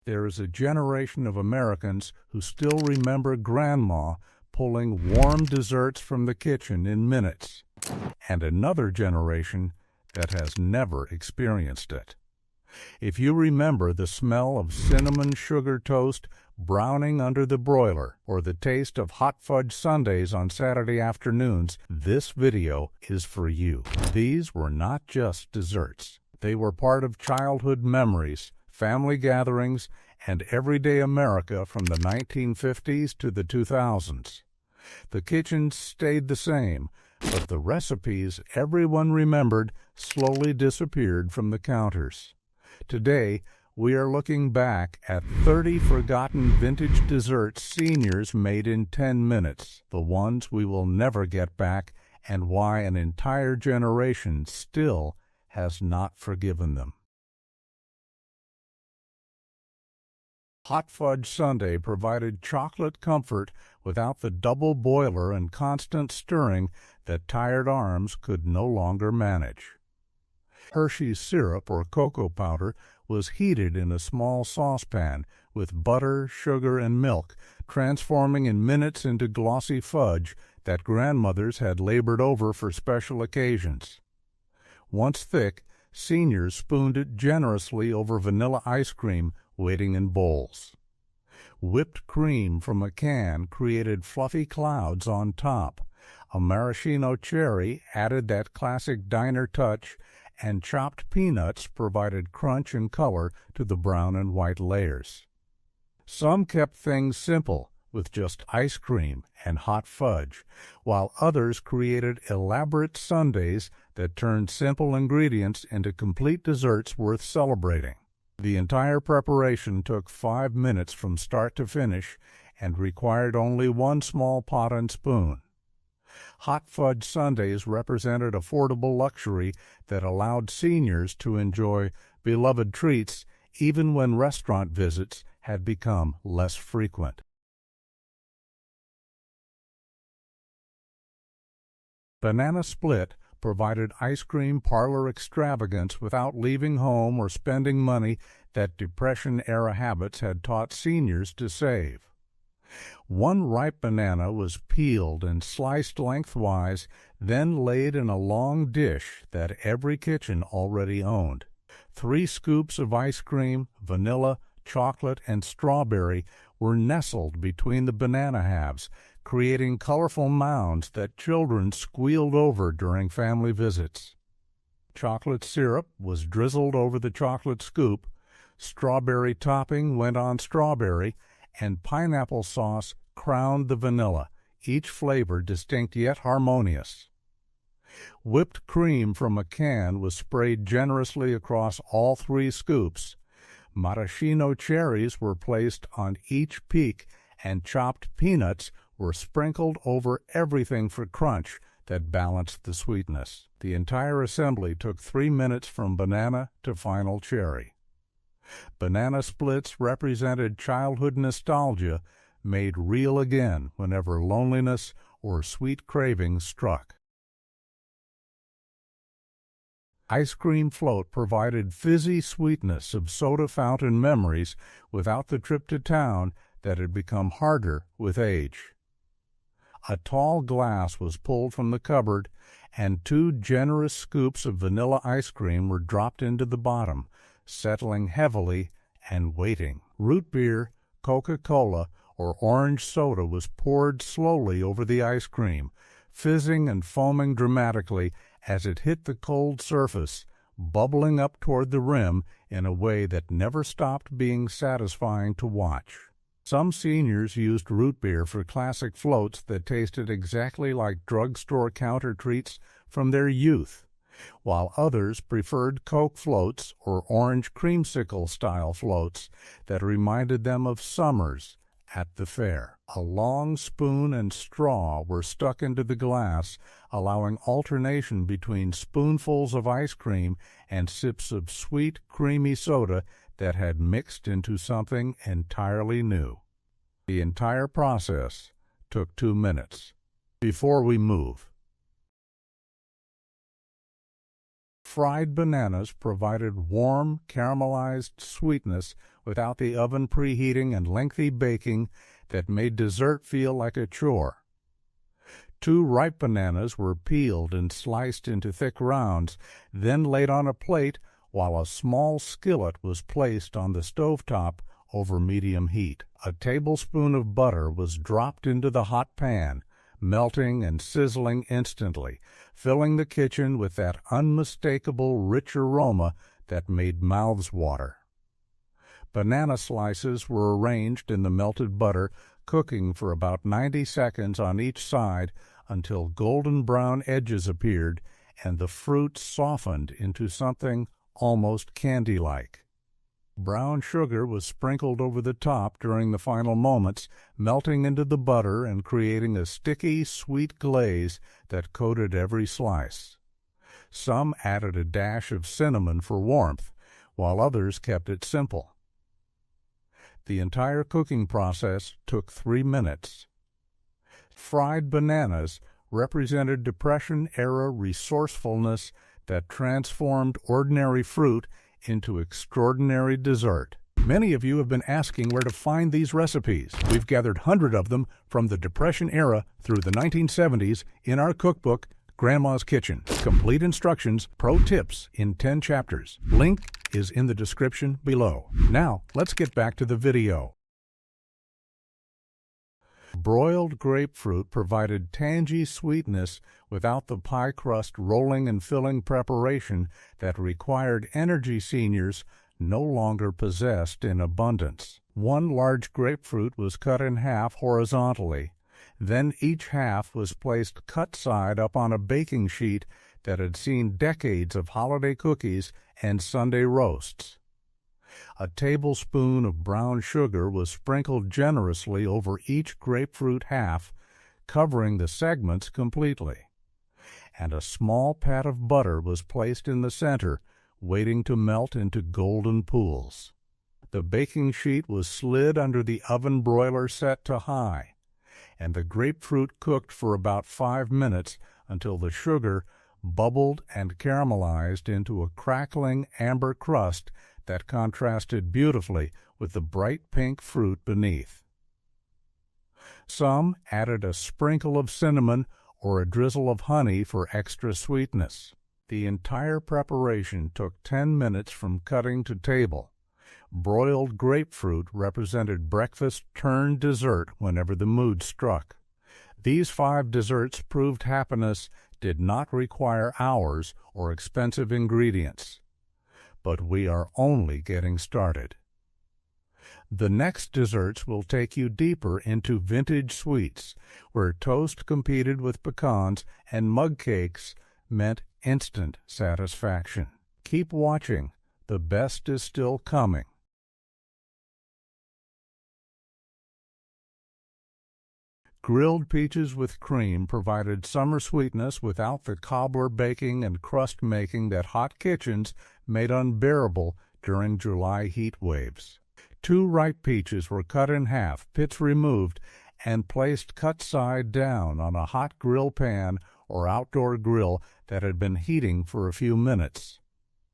There is a generation of Americans who still remember Grandma pulling warm desserts from the kitchen in minutes, and another generation that has never experienced it. If you remember the smell of cinnamon sugar toast browning under the broiler, or the taste of hot fudge sundaes on Saturday afternoons, this video is for you. These were not just desserts. They were part of childhood memories, family gatherings, and everyday America from the 1950s to the 2000s. The kitchens stayed the same, but the recipes everyone remembered slowly disappeared from the counters. Today, we are looking back at 30 forgotten vintage desserts seniors made in 10 minutes, the ones we will never get back, and why an entire generation still has not forgiven them. Hot fudge sundae provided chocolate comfort without the double boiler and constant stirring that tired arms could no longer manage. Hershey's syrup or cocoa powder was heated in a small saucepan with butter, sugar, and milk, transforming in minutes into glossy fudge that grandmothers had labored over for special occasions. Once thick, seniors spooned it generously over vanilla ice cream waiting in bowls. Whipped cream from a can created fluffy clouds on top. A maraschino cherry added that classic diner touch, and chopped peanuts provided crunch and color to the brown and white layers. Some kept things simple, with just ice cream and hot fudge, while others created elaborate sundaes that turned simple ingredients into complete desserts worth celebrating. The entire preparation took 5 minutes from start to finish and required only one small pot and spoon. Hot fudge sundaes represented affordable luxury that allowed seniors to enjoy beloved treats even when restaurant visits had become less frequent. Banana Split provided ice cream parlor extravagance without leaving home or spending money that Depression-era habits had taught seniors to save. One ripe banana was peeled and sliced lengthwise, then laid in a long dish that every kitchen already owned. 3 scoops of ice cream, vanilla, chocolate, and strawberry were nestled between the banana halves, creating colorful mounds that children squealed over during family visits. Chocolate syrup was drizzled over the chocolate scoop, strawberry topping went on strawberry, and pineapple sauce crowned the vanilla, each flavor distinct yet harmonious. Whipped cream from a can was sprayed generously across all 3 scoops. Maraschino cherries were placed on each peak, and chopped peanuts were sprinkled over everything for crunch that balanced the sweetness. The entire assembly took 3 minutes from banana to final cherry. Banana splits represented childhood nostalgia made real again whenever loneliness or sweet cravings struck. Ice cream float provided fizzy sweetness of soda fountain memories without the trip to town that had become harder with age. A tall glass was pulled from the cupboard, and 2 generous scoops of vanilla ice cream were dropped into the bottom, settling heavily and waiting. Root beer, Coca-Cola, or orange soda was poured slowly over the ice cream, fizzing and foaming dramatically as it hit the cold surface, bubbling up toward the rim in a way that never stopped being satisfying to watch. Some seniors used root beer for classic floats that tasted exactly like drugstore counter treats from their youth, while others preferred Coke floats or orange creamsicle-style floats that reminded them of summers at the fair. A long spoon and straw were stuck into the glass, allowing alternation between spoonfuls of ice cream and sips of sweet, creamy soda that had mixed into something entirely new. The entire process took 2 minutes. Before we move, fried bananas provided warm, caramelized sweetness without the oven preheating and lengthy baking that made dessert feel like a chore. 2 ripe bananas were peeled and sliced into thick rounds, then laid on a plate while a small skillet was placed on the stovetop over medium heat. A tablespoon of butter was dropped into the hot pan, melting and sizzling instantly, filling the kitchen with that unmistakable rich aroma that made mouths water. Banana slices were arranged in the melted butter, cooking for about 90 seconds on each side until golden brown edges appeared and the fruit softened into something almost candy-like. Brown sugar was sprinkled over the top during the final moments, melting into the butter and creating a sticky, sweet glaze that coated every slice. Some added a dash of cinnamon for warmth, while others kept it simple. The entire cooking process took 3 minutes. Fried bananas represented Depression-era resourcefulness that transformed ordinary fruit into extraordinary dessert. Many of you have been asking where to find these recipes. We've gathered hundreds of them from the Depression era through the 1970s in our cookbook, Grandma's Kitchen. Complete instructions, pro tips in 10 chapters. Link is in the description below. Now, let's get back to the video. Broiled grapefruit provided tangy sweetness without the pie crust rolling and filling preparation that required energy seniors no longer possessed in abundance. 1 large grapefruit was cut in half horizontally. Then each half was placed cut side up on a baking sheet that had seen decades of holiday cookies and Sunday roasts. A tablespoon of brown sugar was sprinkled generously over each grapefruit half, covering the segments completely. And a small pat of butter was placed in the center, waiting to melt into golden pools. The baking sheet was slid under the oven broiler set to high, and the grapefruit cooked for about 5 minutes until the sugar bubbled and caramelized into a crackling amber crust that contrasted beautifully with the bright pink fruit beneath. Some added a sprinkle of cinnamon or a drizzle of honey for extra sweetness. The entire preparation took 10 minutes from cutting to table. Broiled grapefruit represented breakfast turned dessert whenever the mood struck. These 5 desserts proved happiness did not require hours or expensive ingredients. But we are only getting started. The next desserts will take you deeper into vintage sweets, where toast competed with pecans and mug cakes meant instant satisfaction. Keep watching. The best is still coming. Grilled peaches with cream provided summer sweetness without the cobbler baking and crust making that hot kitchens made unbearable during July heat waves. 2 ripe peaches were cut in half, pits removed, and placed cut side down on a hot grill pan or outdoor grill that had been heating for a few minutes.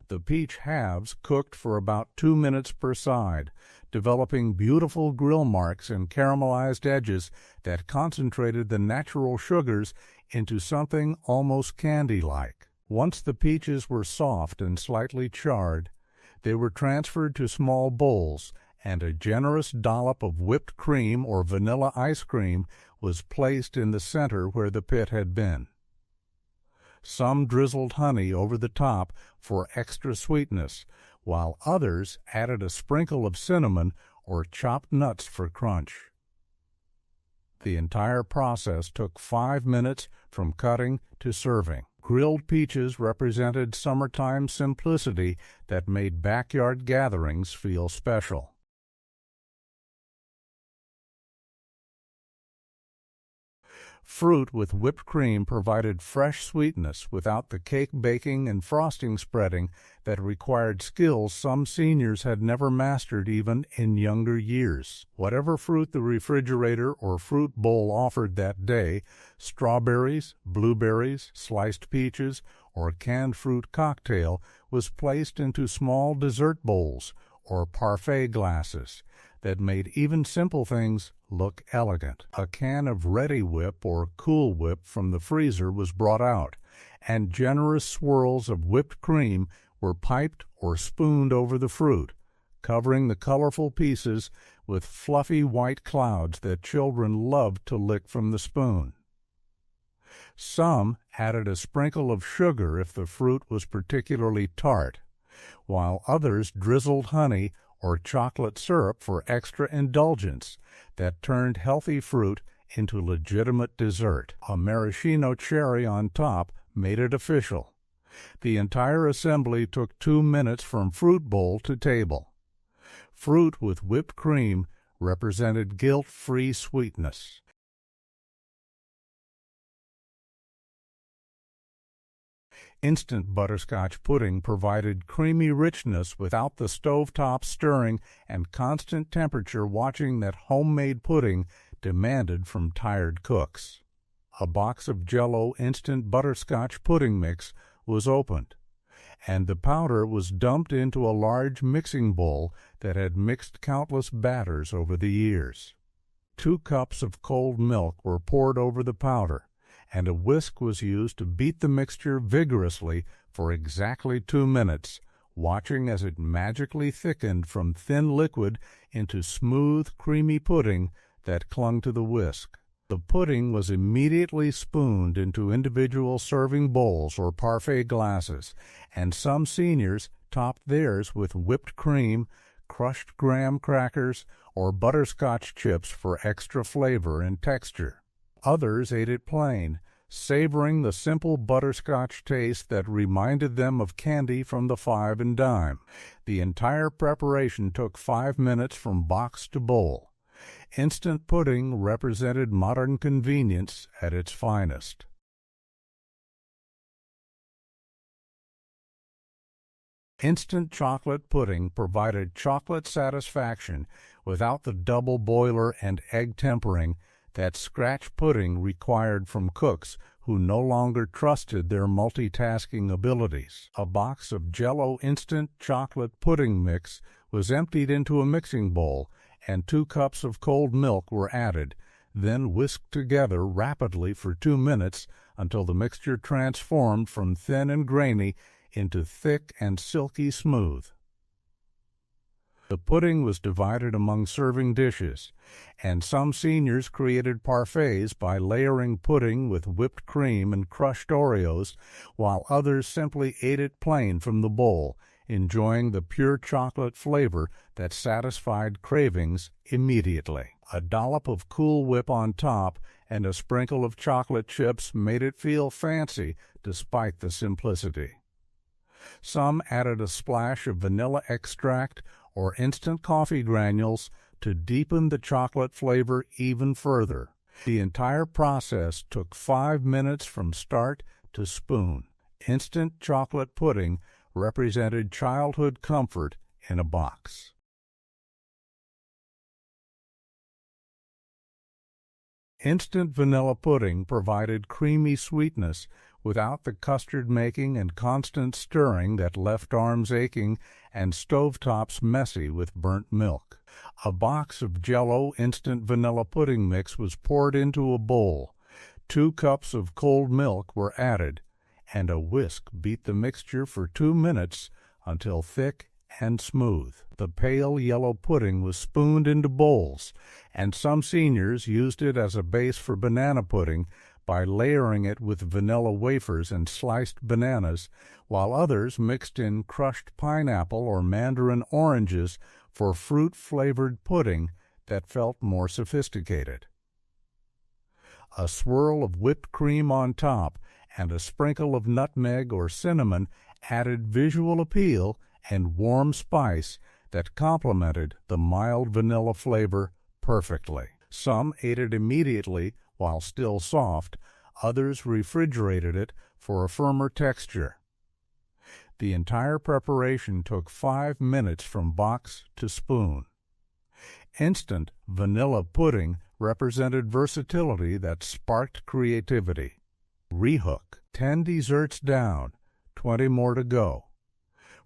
The peach halves cooked for about 2 minutes per side, developing beautiful grill marks and caramelized edges that concentrated the natural sugars into something almost candy-like. Once the peaches were soft and slightly charred, they were transferred to small bowls, and a generous dollop of whipped cream or vanilla ice cream was placed in the center where the pit had been. Some drizzled honey over the top for extra sweetness, while others added a sprinkle of cinnamon or chopped nuts for crunch. The entire process took 5 minutes from cutting to serving. Grilled peaches represented summertime simplicity that made backyard gatherings feel special. Fruit with whipped cream provided fresh sweetness without the cake baking and frosting spreading that required skills some seniors had never mastered even in younger years. Whatever fruit the refrigerator or fruit bowl offered that day, strawberries, blueberries, sliced peaches, or canned fruit cocktail, was placed into small dessert bowls or parfait glasses that made even simple things look elegant. A can of Ready Whip or Cool Whip from the freezer was brought out, and generous swirls of whipped cream were piped or spooned over the fruit, covering the colorful pieces with fluffy white clouds that children loved to lick from the spoon. Some added a sprinkle of sugar if the fruit was particularly tart, while others drizzled honey or chocolate syrup for extra indulgence that turned healthy fruit into legitimate dessert. A maraschino cherry on top made it official. The entire assembly took 2 minutes from fruit bowl to table. Fruit with whipped cream represented guilt-free sweetness. Instant butterscotch pudding provided creamy richness without the stovetop stirring and constant temperature watching that homemade pudding demanded from tired cooks. A box of Jell-O instant butterscotch pudding mix was opened, and the powder was dumped into a large mixing bowl that had mixed countless batters over the years. 2 cups of cold milk were poured over the powder, and a whisk was used to beat the mixture vigorously for exactly 2 minutes, watching as it magically thickened from thin liquid into smooth, creamy pudding that clung to the whisk. The pudding was immediately spooned into individual serving bowls or parfait glasses, and some seniors topped theirs with whipped cream, crushed graham crackers, or butterscotch chips for extra flavor and texture. Others ate it plain, savoring the simple butterscotch taste that reminded them of candy from the 5 and dime. The entire preparation took 5 minutes from box to bowl. Instant pudding represented modern convenience at its finest. Instant chocolate pudding provided chocolate satisfaction without the double boiler and egg tempering that scratch pudding required from cooks who no longer trusted their multitasking abilities. A box of Jell-O instant chocolate pudding mix was emptied into a mixing bowl, and 2 cups of cold milk were added, then whisked together rapidly for 2 minutes until the mixture transformed from thin and grainy into thick and silky smooth. The pudding was divided among serving dishes, and some seniors created parfaits by layering pudding with whipped cream and crushed Oreos, while others simply ate it plain from the bowl, enjoying the pure chocolate flavor that satisfied cravings immediately. A dollop of Cool Whip on top and a sprinkle of chocolate chips made it feel fancy despite the simplicity. Some added a splash of vanilla extract or instant coffee granules to deepen the chocolate flavor even further. The entire process took 5 minutes from start to spoon. Instant chocolate pudding represented childhood comfort in a box. Instant vanilla pudding provided creamy sweetness without the custard making and constant stirring that left arms aching and stovetops messy with burnt milk. A box of Jell-O instant vanilla pudding mix was poured into a bowl. 2 cups of cold milk were added, and a whisk beat the mixture for 2 minutes until thick and smooth. The pale yellow pudding was spooned into bowls, and some seniors used it as a base for banana pudding by layering it with vanilla wafers and sliced bananas, while others mixed in crushed pineapple or mandarin oranges for fruit-flavored pudding that felt more sophisticated. A swirl of whipped cream on top and a sprinkle of nutmeg or cinnamon added visual appeal and warm spice that complemented the mild vanilla flavor perfectly. Some ate it immediately while still soft, others refrigerated it for a firmer texture. The entire preparation took 5 minutes from box to spoon. Instant vanilla pudding represented versatility that sparked creativity. Rehook. 10 desserts down, 20 more to go.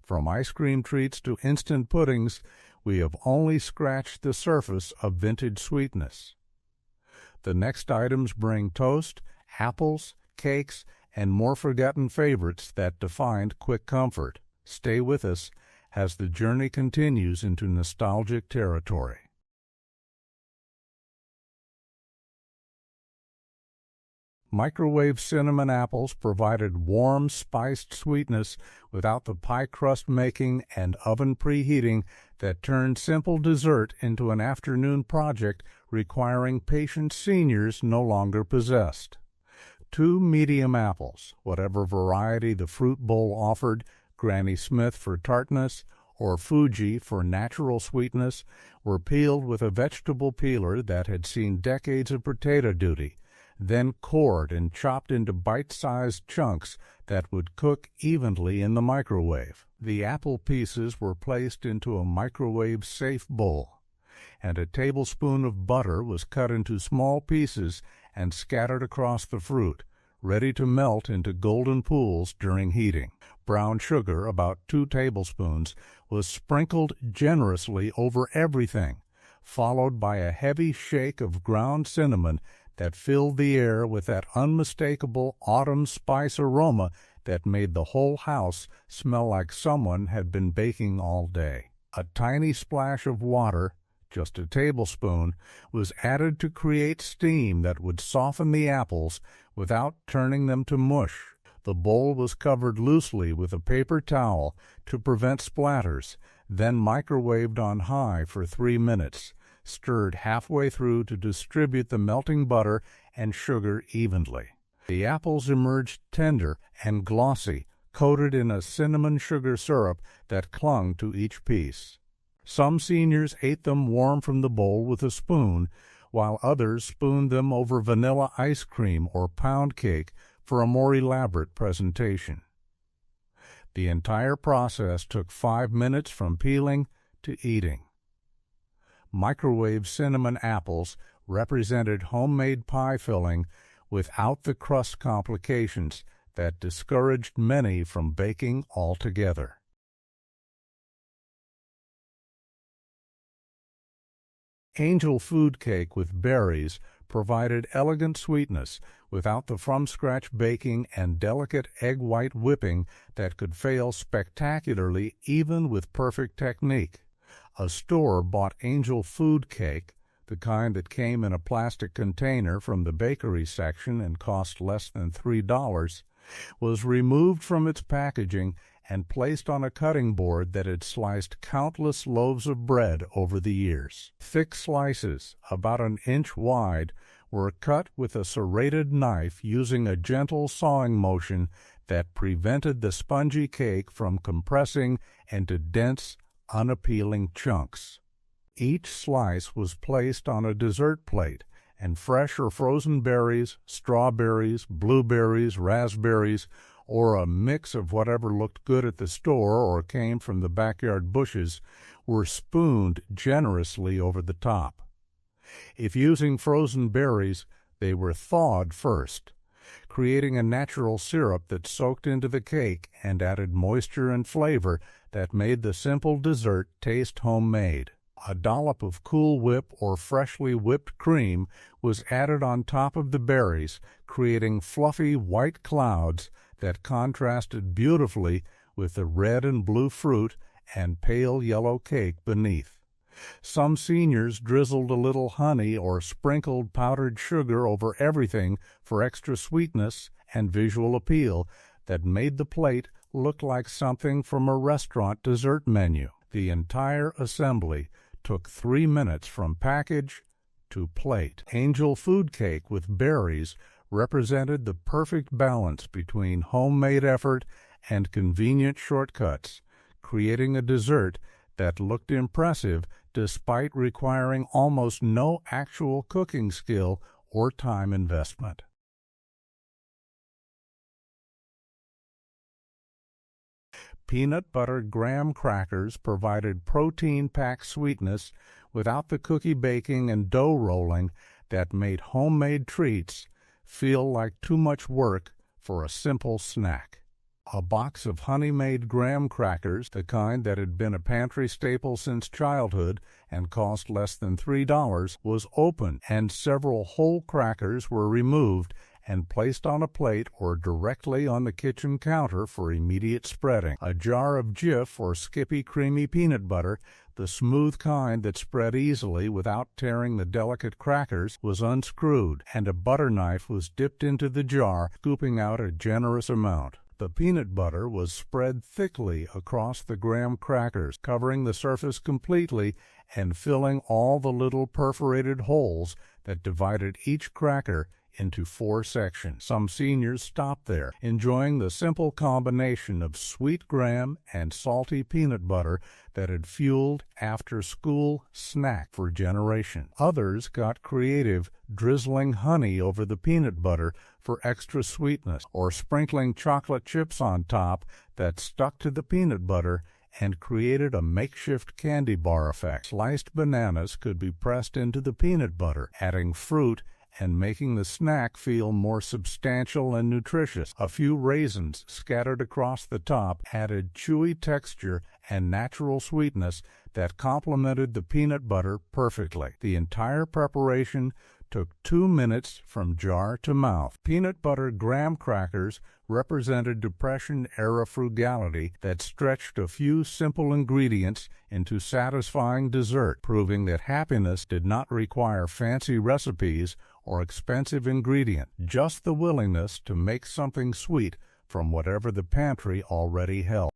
From ice cream treats to instant puddings, we have only scratched the surface of vintage sweetness. The next items bring toast, apples, cakes, and more forgotten favorites that defined quick comfort. Stay with us as the journey continues into nostalgic territory. Microwave cinnamon apples provided warm, spiced sweetness without the pie crust making and oven preheating that turned simple dessert into an afternoon project requiring patient seniors no longer possessed. 2 medium apples, whatever variety the fruit bowl offered, Granny Smith for tartness or Fuji for natural sweetness, were peeled with a vegetable peeler that had seen decades of potato duty, then cored and chopped into bite-sized chunks that would cook evenly in the microwave. The apple pieces were placed into a microwave-safe bowl, and a tablespoon of butter was cut into small pieces and scattered across the fruit, ready to melt into golden pools during heating. Brown sugar, about 2 tablespoons, was sprinkled generously over everything, followed by a heavy shake of ground cinnamon that filled the air with that unmistakable autumn spice aroma that made the whole house smell like someone had been baking all day. A tiny splash of water, just a tablespoon, was added to create steam that would soften the apples without turning them to mush. The bowl was covered loosely with a paper towel to prevent splatters, then microwaved on high for 3 minutes, stirred halfway through to distribute the melting butter and sugar evenly. The apples emerged tender and glossy, coated in a cinnamon sugar syrup that clung to each piece. Some seniors ate them warm from the bowl with a spoon, while others spooned them over vanilla ice cream or pound cake for a more elaborate presentation. The entire process took 5 minutes from peeling to eating. Microwave cinnamon apples represented homemade pie filling without the crust complications that discouraged many from baking altogether. Angel food cake with berries provided elegant sweetness without the from-scratch baking and delicate egg white whipping that could fail spectacularly even with perfect technique. A store-bought angel food cake, the kind that came in a plastic container from the bakery section and cost less than $3, was removed from its packaging and placed on a cutting board that had sliced countless loaves of bread over the years. Thick slices, about an inch wide, were cut with a serrated knife using a gentle sawing motion that prevented the spongy cake from compressing into dense, unappealing chunks. Each slice was placed on a dessert plate, and fresh or frozen berries, strawberries, blueberries, raspberries, or a mix of whatever looked good at the store or came from the backyard bushes, were spooned generously over the top. If using frozen berries, they were thawed first, creating a natural syrup that soaked into the cake and added moisture and flavor that made the simple dessert taste homemade. A dollop of Cool Whip or freshly whipped cream was added on top of the berries, creating fluffy white clouds that contrasted beautifully with the red and blue fruit and pale yellow cake beneath. Some seniors drizzled a little honey or sprinkled powdered sugar over everything for extra sweetness and visual appeal that made the plate look like something from a restaurant dessert menu. The entire assembly took 3 minutes from package to plate. Angel food cake with berries represented the perfect balance between homemade effort and convenient shortcuts, creating a dessert that looked impressive despite requiring almost no actual cooking skill or time investment. Peanut butter graham crackers provided protein-packed sweetness without the cookie baking and dough rolling that made homemade treats feel like too much work for a simple snack. A box of honey-made graham crackers, the kind that had been a pantry staple since childhood and cost less than $3, was opened, and several whole crackers were removed and placed on a plate or directly on the kitchen counter for immediate spreading. A jar of Jif or Skippy creamy peanut butter, the smooth kind that spread easily without tearing the delicate crackers, was unscrewed, and a butter knife was dipped into the jar, scooping out a generous amount. The peanut butter was spread thickly across the graham crackers, covering the surface completely and filling all the little perforated holes that divided each cracker into 4 sections. Some seniors stopped there, enjoying the simple combination of sweet graham and salty peanut butter that had fueled after-school snack for generations. Others got creative, drizzling honey over the peanut butter for extra sweetness, or sprinkling chocolate chips on top that stuck to the peanut butter and created a makeshift candy bar effect. Sliced bananas could be pressed into the peanut butter, adding fruit and making the snack feel more substantial and nutritious. A few raisins scattered across the top added chewy texture and natural sweetness that complemented the peanut butter perfectly. The entire preparation took 2 minutes from jar to mouth. Peanut butter graham crackers represented Depression-era frugality that stretched a few simple ingredients into satisfying dessert, proving that happiness did not require fancy recipes or expensive ingredients, just the willingness to make something sweet from whatever the pantry already held.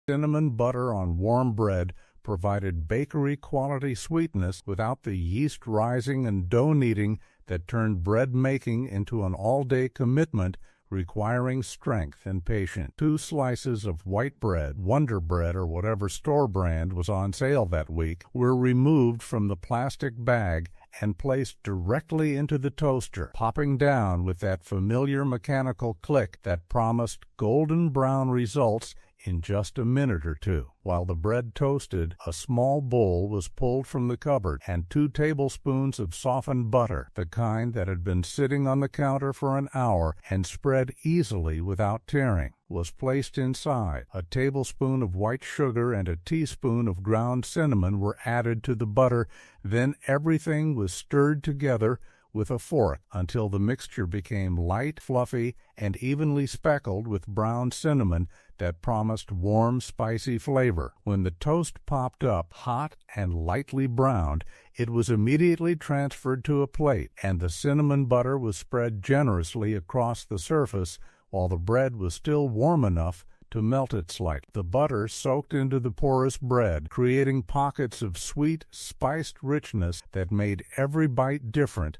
Cinnamon butter on warm bread provided bakery-quality sweetness without the yeast rising and dough kneading that turned bread making into an all-day commitment requiring strength and patience. 2 slices of white bread, Wonder Bread or whatever store brand was on sale that week, were removed from the plastic bag and placed directly into the toaster, popping down with that familiar mechanical click that promised golden brown results in just a minute or 2. While the bread toasted, a small bowl was pulled from the cupboard, and 2 tablespoons of softened butter, the kind that had been sitting on the counter for an hour and spread easily without tearing, was placed inside. A tablespoon of white sugar and a teaspoon of ground cinnamon were added to the butter. Then everything was stirred together with a fork until the mixture became light, fluffy, and evenly speckled with brown cinnamon that promised warm, spicy flavor. When the toast popped up, hot and lightly browned, it was immediately transferred to a plate, and the cinnamon butter was spread generously across the surface while the bread was still warm enough to melt it slightly. The butter soaked into the porous bread, creating pockets of sweet, spiced richness that made every bite different.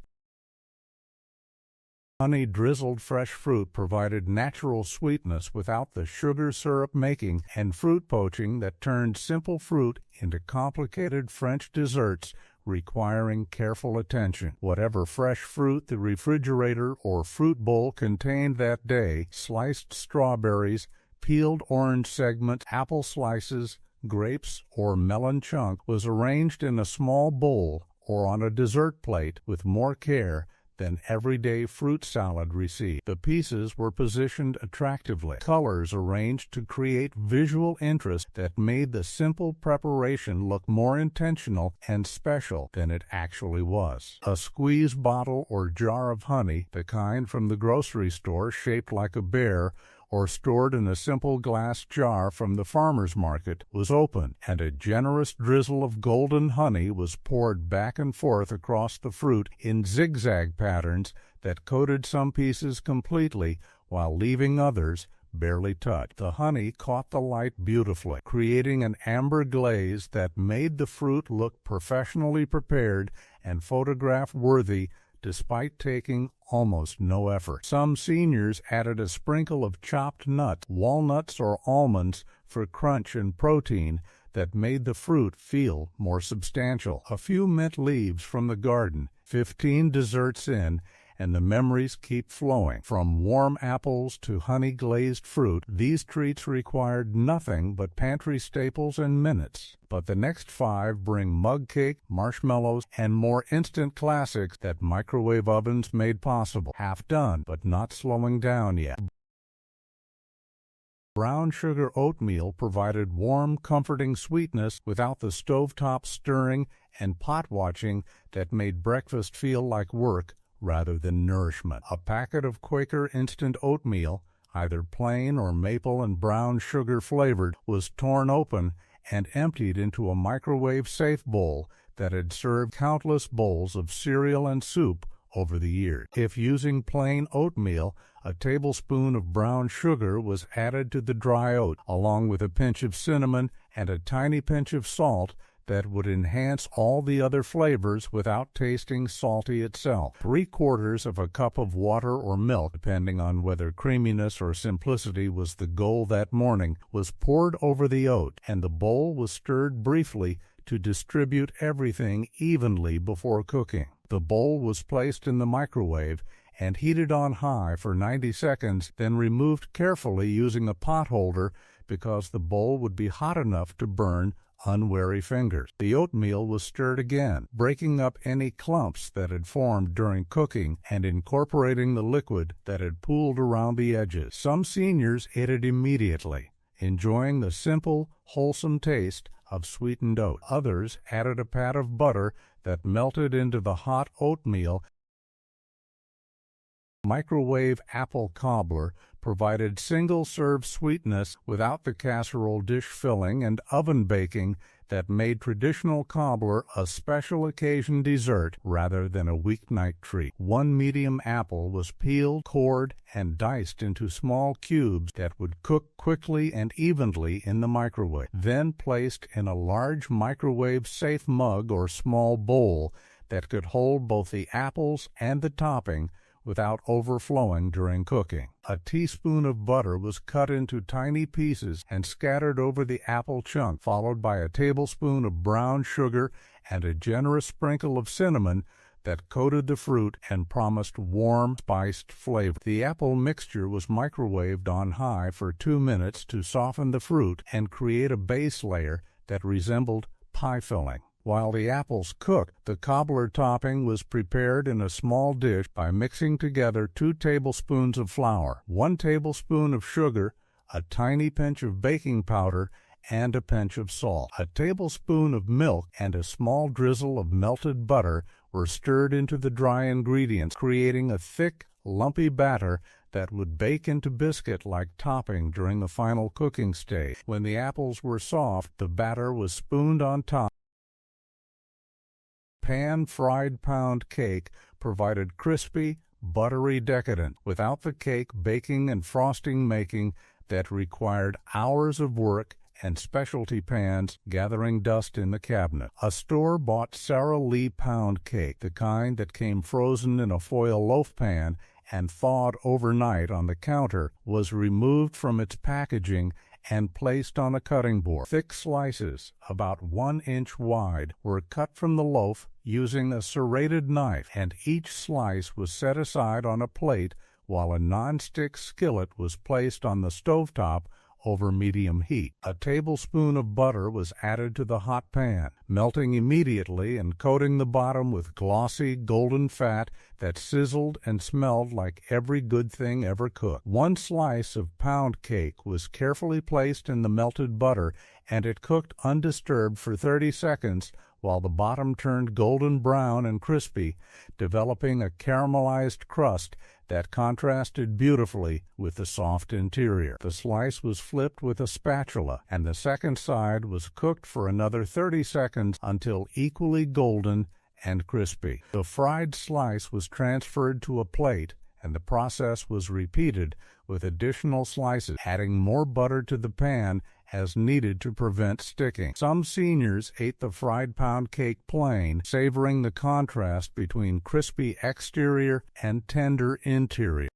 Honey-drizzled fresh fruit provided natural sweetness without the sugar syrup making and fruit poaching that turned simple fruit into complicated French desserts requiring careful attention. Whatever fresh fruit the refrigerator or fruit bowl contained that day, sliced strawberries, peeled orange segments, apple slices, grapes, or melon chunk, was arranged in a small bowl or on a dessert plate with more care than everyday fruit salad received. The pieces were positioned attractively, colors arranged to create visual interest that made the simple preparation look more intentional and special than it actually was. A squeeze bottle or jar of honey, the kind from the grocery store shaped like a bear, or stored in a simple glass jar from the farmer's market, was opened, and a generous drizzle of golden honey was poured back and forth across the fruit in zigzag patterns that coated some pieces completely while leaving others barely touched. The honey caught the light beautifully, creating an amber glaze that made the fruit look professionally prepared and photograph-worthy despite taking almost no effort. Some seniors added a sprinkle of chopped nuts, walnuts or almonds, for crunch and protein that made the fruit feel more substantial. A few mint leaves from the garden, 15 desserts in, and the memories keep flowing. From warm apples to honey-glazed fruit, these treats required nothing but pantry staples and minutes. But the next 5 bring mug cake, marshmallows, and more instant classics that microwave ovens made possible. Half done, but not slowing down yet. Brown sugar oatmeal provided warm, comforting sweetness without the stovetop stirring and pot watching that made breakfast feel like work rather than nourishment. A packet of Quaker instant oatmeal, either plain or maple and brown sugar flavored, was torn open and emptied into a microwave-safe bowl that had served countless bowls of cereal and soup over the years. If using plain oatmeal, a tablespoon of brown sugar was added to the dry oat, along with a pinch of cinnamon and a tiny pinch of salt that would enhance all the other flavors without tasting salty itself. 3/4 of a cup of water or milk, depending on whether creaminess or simplicity was the goal that morning, was poured over the oat, and the bowl was stirred briefly to distribute everything evenly before cooking. The bowl was placed in the microwave and heated on high for 90 seconds, then removed carefully using a pot holder because the bowl would be hot enough to burn unwary fingers. The oatmeal was stirred again, breaking up any clumps that had formed during cooking and incorporating the liquid that had pooled around the edges. Some seniors ate it immediately, enjoying the simple, wholesome taste of sweetened oat. Others added a pat of butter that melted into the hot oatmeal. Microwave apple cobbler provided single-serve sweetness without the casserole dish filling and oven baking that made traditional cobbler a special occasion dessert rather than a weeknight treat. 1 medium apple was peeled, cored, and diced into small cubes that would cook quickly and evenly in the microwave, then placed in a large microwave-safe mug or small bowl that could hold both the apples and the topping without overflowing during cooking. A teaspoon of butter was cut into tiny pieces and scattered over the apple chunk, followed by a tablespoon of brown sugar and a generous sprinkle of cinnamon that coated the fruit and promised warm, spiced flavor. The apple mixture was microwaved on high for 2 minutes to soften the fruit and create a base layer that resembled pie filling. While the apples cooked, the cobbler topping was prepared in a small dish by mixing together 2 tablespoons of flour, 1 tablespoon of sugar, a tiny pinch of baking powder, and a pinch of salt. A tablespoon of milk and a small drizzle of melted butter were stirred into the dry ingredients, creating a thick, lumpy batter that would bake into biscuit-like topping during the final cooking stage. When the apples were soft, the batter was spooned on top. Pan-fried pound cake provided crispy, buttery decadence without the cake baking and frosting making that required hours of work and specialty pans gathering dust in the cabinet. A store-bought Sara Lee pound cake, the kind that came frozen in a foil loaf pan and thawed overnight on the counter, was removed from its packaging and placed on a cutting board. Thick slices, about 1 inch wide, were cut from the loaf using a serrated knife, and each slice was set aside on a plate while a non-stick skillet was placed on the stovetop over medium heat. A tablespoon of butter was added to the hot pan, melting immediately and coating the bottom with glossy, golden fat that sizzled and smelled like every good thing ever cooked. 1 slice of pound cake was carefully placed in the melted butter, and it cooked undisturbed for 30 seconds while the bottom turned golden brown and crispy, developing a caramelized crust that contrasted beautifully with the soft interior. The slice was flipped with a spatula, and the second side was cooked for another 30 seconds until equally golden and crispy. The fried slice was transferred to a plate, and the process was repeated with additional slices, adding more butter to the pan as needed to prevent sticking. Some seniors ate the fried pound cake plain, savoring the contrast between crispy exterior and tender interior.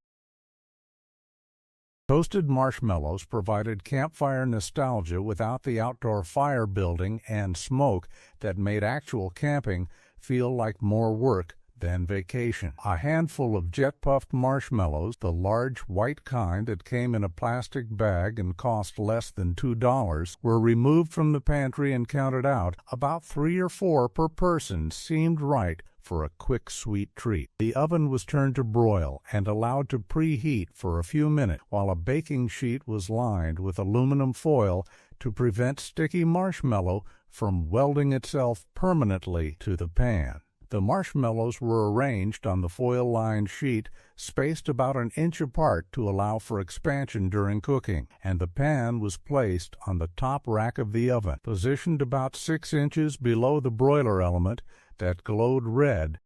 Toasted marshmallows provided campfire nostalgia without the outdoor fire building and smoke that made actual camping feel like more work than vacation. A handful of jet-puffed marshmallows, the large white kind that came in a plastic bag and cost less than $2, were removed from the pantry and counted out. About 3 or 4 per person seemed right for a quick sweet treat. The oven was turned to broil and allowed to preheat for a few minutes while a baking sheet was lined with aluminum foil to prevent sticky marshmallow from welding itself permanently to the pan. The marshmallows were arranged on the foil-lined sheet, spaced about an inch apart to allow for expansion during cooking, and the pan was placed on the top rack of the oven, positioned about 6 inches below the broiler element that glowed red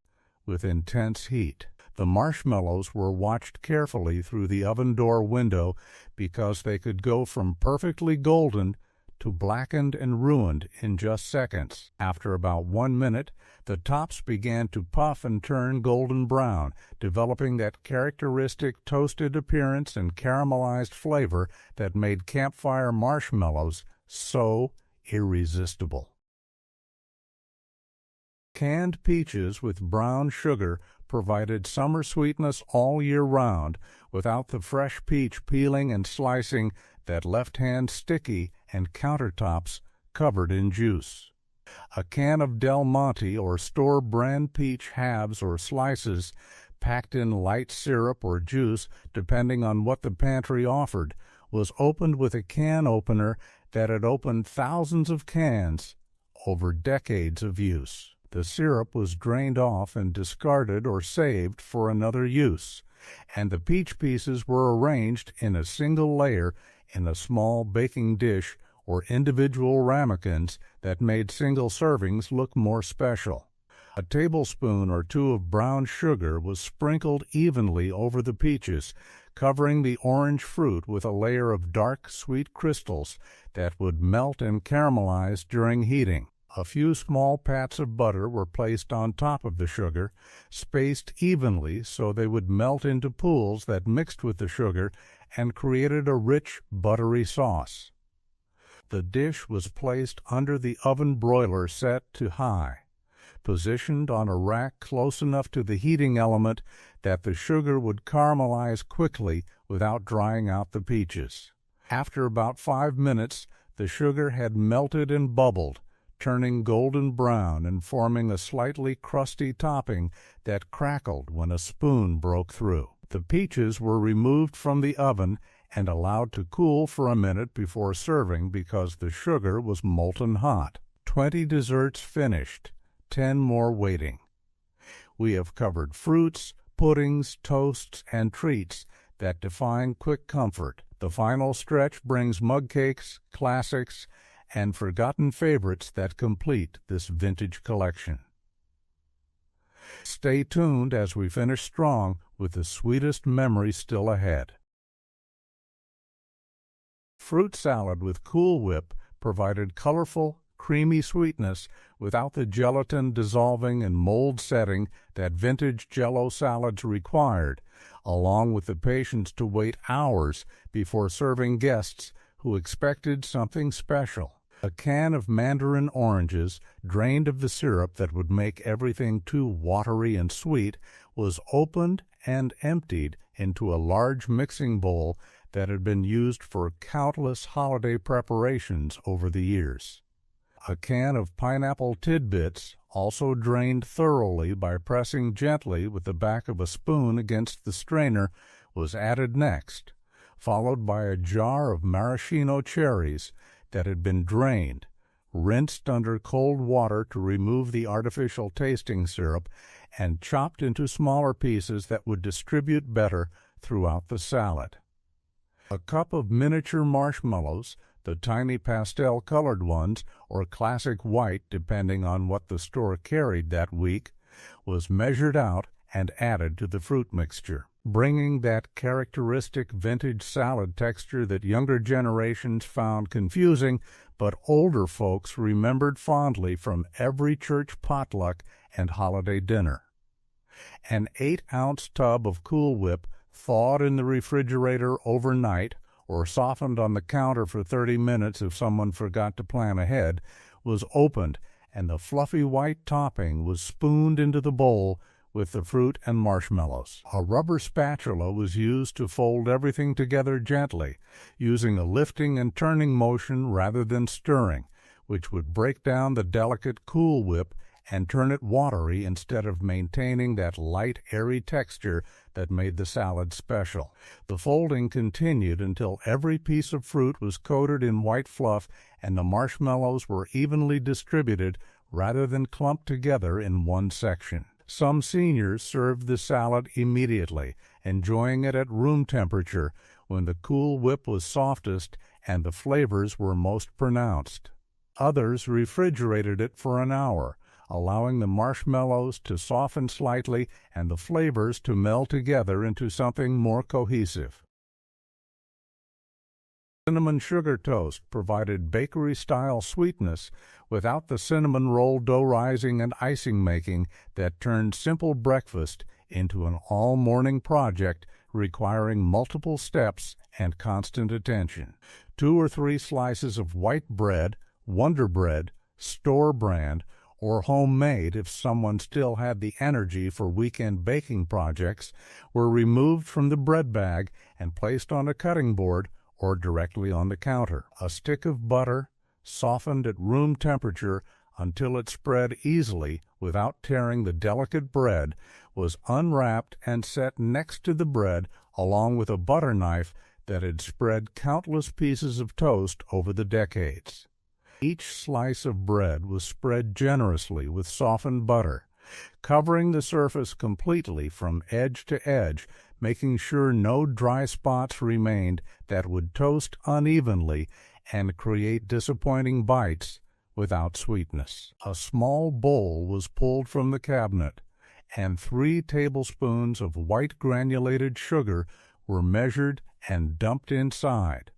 with intense heat. The marshmallows were watched carefully through the oven door window because they could go from perfectly golden to blackened and ruined in just seconds. After about 1 minute, the tops began to puff and turn golden brown, developing that characteristic toasted appearance and caramelized flavor that made campfire marshmallows so irresistible. Canned peaches with brown sugar provided summer sweetness all year round without the fresh peach peeling and slicing that left hands sticky and countertops covered in juice. A can of Del Monte or store-brand peach halves or slices, packed in light syrup or juice depending on what the pantry offered, was opened with a can opener that had opened thousands of cans over decades of use. The syrup was drained off and discarded or saved for another use, and the peach pieces were arranged in a single layer in a small baking dish or individual ramekins that made single servings look more special. A tablespoon or two of brown sugar was sprinkled evenly over the peaches, covering the orange fruit with a layer of dark, sweet crystals that would melt and caramelize during heating. A few small pats of butter were placed on top of the sugar, spaced evenly so they would melt into pools that mixed with the sugar and created a rich, buttery sauce. The dish was placed under the oven broiler set to high, positioned on a rack close enough to the heating element that the sugar would caramelize quickly without drying out the peaches. After about 5 minutes, the sugar had melted and bubbled, turning golden brown and forming a slightly crusty topping that crackled when a spoon broke through. The peaches were removed from the oven and allowed to cool for a minute before serving because the sugar was molten hot. 20 desserts finished, 10 more waiting. We have covered fruits, puddings, toasts, and treats that define quick comfort. The final stretch brings mug cakes, classics, and forgotten favorites that complete this vintage collection. Stay tuned as we finish strong with the sweetest memories still ahead. Fruit salad with Cool Whip provided colorful, creamy sweetness without the gelatin dissolving and mold setting that vintage Jell-O salads required, along with the patience to wait hours before serving guests who expected something special. A can of mandarin oranges, drained of the syrup that would make everything too watery and sweet, was opened and emptied into a large mixing bowl that had been used for countless holiday preparations over the years. A can of pineapple tidbits, also drained thoroughly by pressing gently with the back of a spoon against the strainer, was added next, followed by a jar of maraschino cherries that had been drained, rinsed under cold water to remove the artificial tasting syrup, and chopped into smaller pieces that would distribute better throughout the salad. A cup of miniature marshmallows, the tiny pastel-colored ones, or classic white depending on what the store carried that week, was measured out and added to the fruit mixture, bringing that characteristic vintage salad texture that younger generations found confusing, but older folks remembered fondly from every church potluck and holiday dinner. An 8-ounce tub of Cool Whip thawed in the refrigerator overnight or softened on the counter for 30 minutes if someone forgot to plan ahead, was opened, and the fluffy white topping was spooned into the bowl with the fruit and marshmallows. A rubber spatula was used to fold everything together gently, using a lifting and turning motion rather than stirring, which would break down the delicate Cool Whip and turn it watery instead of maintaining that light, airy texture that made the salad special. The folding continued until every piece of fruit was coated in white fluff and the marshmallows were evenly distributed rather than clumped together in one section. Some seniors served the salad immediately, enjoying it at room temperature when the Cool Whip was softest and the flavors were most pronounced. Others refrigerated it for an hour, allowing the marshmallows to soften slightly and the flavors to meld together into something more cohesive. Cinnamon sugar toast provided bakery-style sweetness without the cinnamon roll dough rising and icing making that turned simple breakfast into an all-morning project requiring multiple steps and constant attention. 2 or 3 slices of white bread, Wonder Bread, store brand, or homemade if someone still had the energy for weekend baking projects, were removed from the bread bag and placed on a cutting board or directly on the counter. A stick of butter, softened at room temperature until it spread easily without tearing the delicate bread, was unwrapped and set next to the bread along with a butter knife that had spread countless pieces of toast over the decades. Each slice of bread was spread generously with softened butter, covering the surface completely from edge to edge, making sure no dry spots remained that would toast unevenly and create disappointing bites without sweetness. A small bowl was pulled from the cabinet, and 3 tablespoons of white granulated sugar were measured and dumped inside,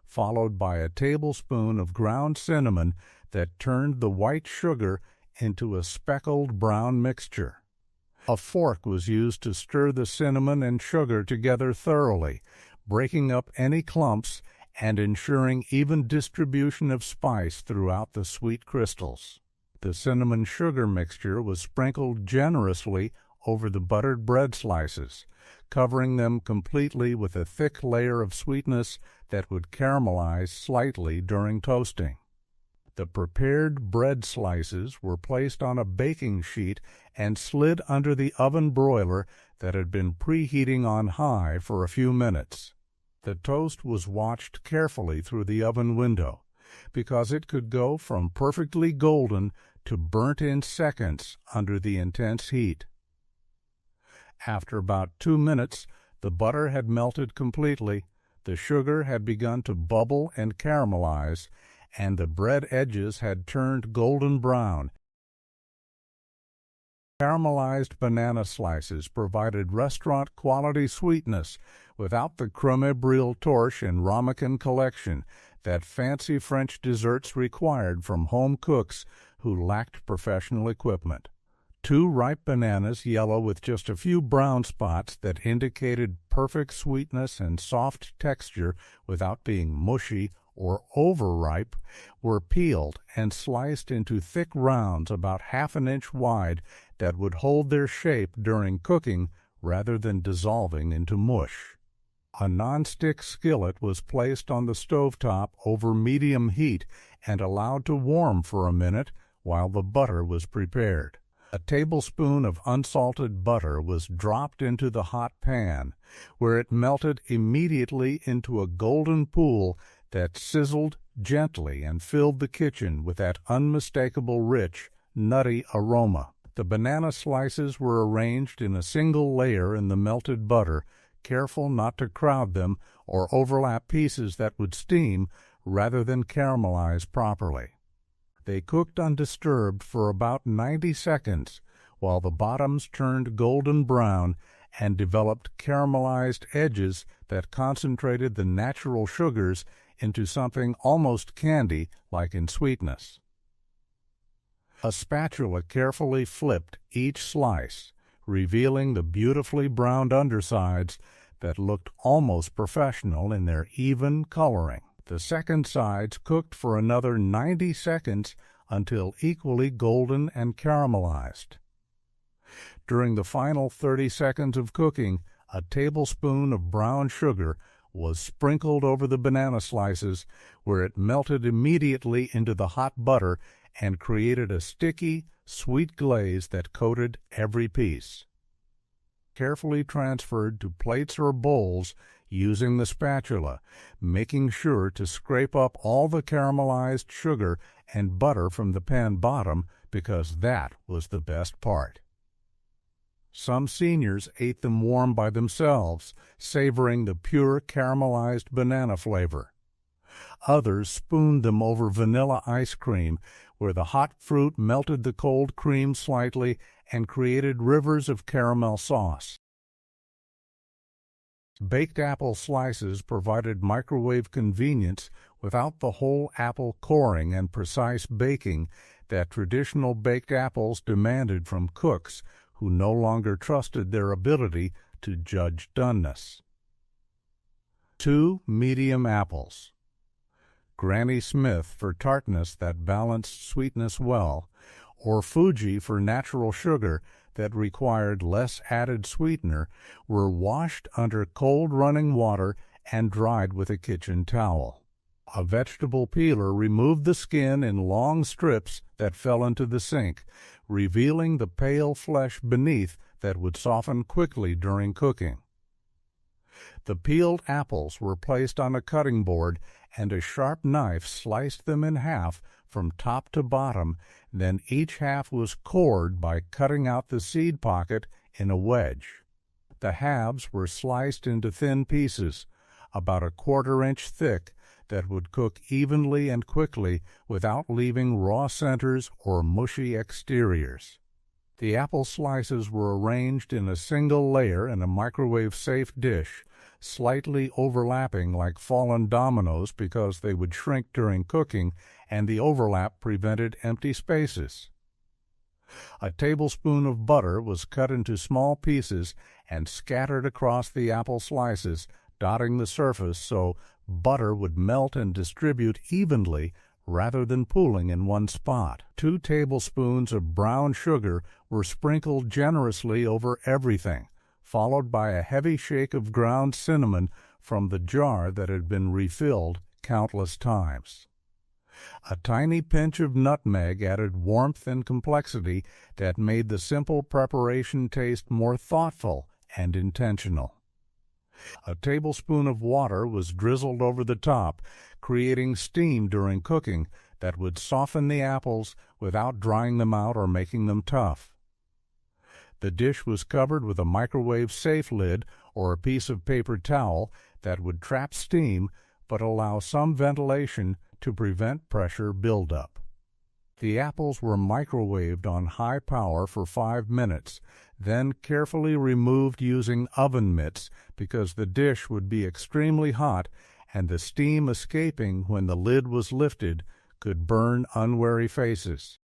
followed by a tablespoon of ground cinnamon that turned the white sugar into a speckled brown mixture. A fork was used to stir the cinnamon and sugar together thoroughly, breaking up any clumps and ensuring even distribution of spice throughout the sweet crystals. The cinnamon sugar mixture was sprinkled generously over the buttered bread slices, covering them completely with a thick layer of sweetness that would caramelize slightly during toasting. The prepared bread slices were placed on a baking sheet and slid under the oven broiler that had been preheating on high for a few minutes. The toast was watched carefully through the oven window, because it could go from perfectly golden to burnt in seconds under the intense heat. After about 2 minutes, the butter had melted completely, the sugar had begun to bubble and caramelize, and the bread edges had turned golden brown. Caramelized banana slices provided restaurant-quality sweetness without the crème brûlée torche and ramekin collection that fancy French desserts required from home cooks who lacked professional equipment. 2 ripe bananas, yellow with just a few brown spots that indicated perfect sweetness and soft texture without being mushy or overripe, were peeled and sliced into thick rounds about ½ an inch wide that would hold their shape during cooking rather than dissolving into mush. A nonstick skillet was placed on the stovetop over medium heat and allowed to warm for a minute while the butter was prepared. A tablespoon of unsalted butter was dropped into the hot pan, where it melted immediately into a golden pool that sizzled gently and filled the kitchen with that unmistakable rich, nutty aroma. The banana slices were arranged in a single layer in the melted butter, careful not to crowd them or overlap pieces that would steam rather than caramelize properly. They cooked undisturbed for about 90 seconds, while the bottoms turned golden brown and developed caramelized edges that concentrated the natural sugars into something almost candy-like in sweetness. A spatula carefully flipped each slice, revealing the beautifully browned undersides that looked almost professional in their even coloring. The second sides cooked for another 90 seconds until equally golden and caramelized. During the final 30 seconds of cooking, a tablespoon of brown sugar was sprinkled over the banana slices, where it melted immediately into the hot butter and created a sticky, sweet glaze that coated every piece. Carefully transferred to plates or bowls using the spatula, making sure to scrape up all the caramelized sugar and butter from the pan bottom because that was the best part. Some seniors ate them warm by themselves, savoring the pure caramelized banana flavor. Others spooned them over vanilla ice cream, where the hot fruit melted the cold cream slightly and created rivers of caramel sauce. Baked apple slices provided microwave convenience without the whole apple coring and precise baking that traditional baked apples demanded from cooks who no longer trusted their ability to judge doneness. 2 medium apples. Granny Smith for tartness that balanced sweetness well, or Fuji for natural sugar that required less added sweetener, were washed under cold running water and dried with a kitchen towel. A vegetable peeler removed the skin in long strips that fell into the sink, revealing the pale flesh beneath that would soften quickly during cooking. The peeled apples were placed on a cutting board, and a sharp knife sliced them in half from top to bottom. Then each half was cored by cutting out the seed pocket in a wedge. The halves were sliced into thin pieces, about a 1/4 inch thick, that would cook evenly and quickly without leaving raw centers or mushy exteriors. The apple slices were arranged in a single layer in a microwave-safe dish, slightly overlapping like fallen dominoes because they would shrink during cooking, and the overlap prevented empty spaces. A tablespoon of butter was cut into small pieces and scattered across the apple slices, dotting the surface so butter would melt and distribute evenly rather than pooling in one spot. 2 tablespoons of brown sugar were sprinkled generously over everything, followed by a heavy shake of ground cinnamon from the jar that had been refilled countless times. A tiny pinch of nutmeg added warmth and complexity that made the simple preparation taste more thoughtful and intentional. A tablespoon of water was drizzled over the top, creating steam during cooking that would soften the apples without drying them out or making them tough. The dish was covered with a microwave-safe lid or a piece of paper towel that would trap steam but allow some ventilation to prevent pressure buildup. The apples were microwaved on high power for 5 minutes, then carefully removed using oven mitts because the dish would be extremely hot and the steam escaping when the lid was lifted could burn unwary faces.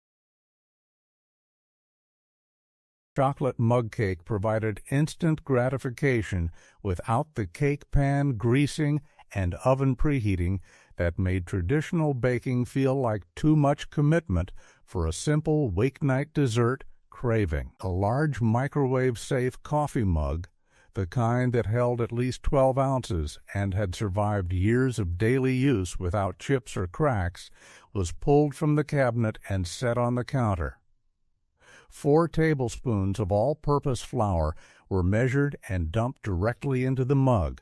Chocolate mug cake provided instant gratification without the cake pan greasing and oven preheating that made traditional baking feel like too much commitment for a simple weeknight dessert craving. A large microwave-safe coffee mug, the kind that held at least 12 ounces and had survived years of daily use without chips or cracks, was pulled from the cabinet and set on the counter. 4 tablespoons of all-purpose flour were measured and dumped directly into the mug,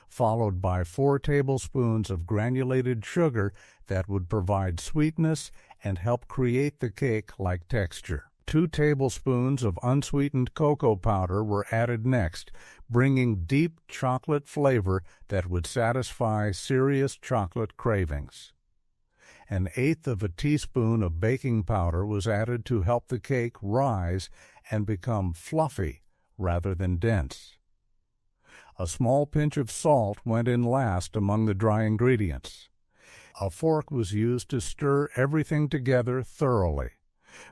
followed by 4 tablespoons of granulated sugar that would provide sweetness and help create the cake-like texture. 2 tablespoons of unsweetened cocoa powder were added next, bringing deep chocolate flavor that would satisfy serious chocolate cravings. 1/8 teaspoon of baking powder was added to help the cake rise and become fluffy rather than dense. A small pinch of salt went in last among the dry ingredients. A fork was used to stir everything together thoroughly,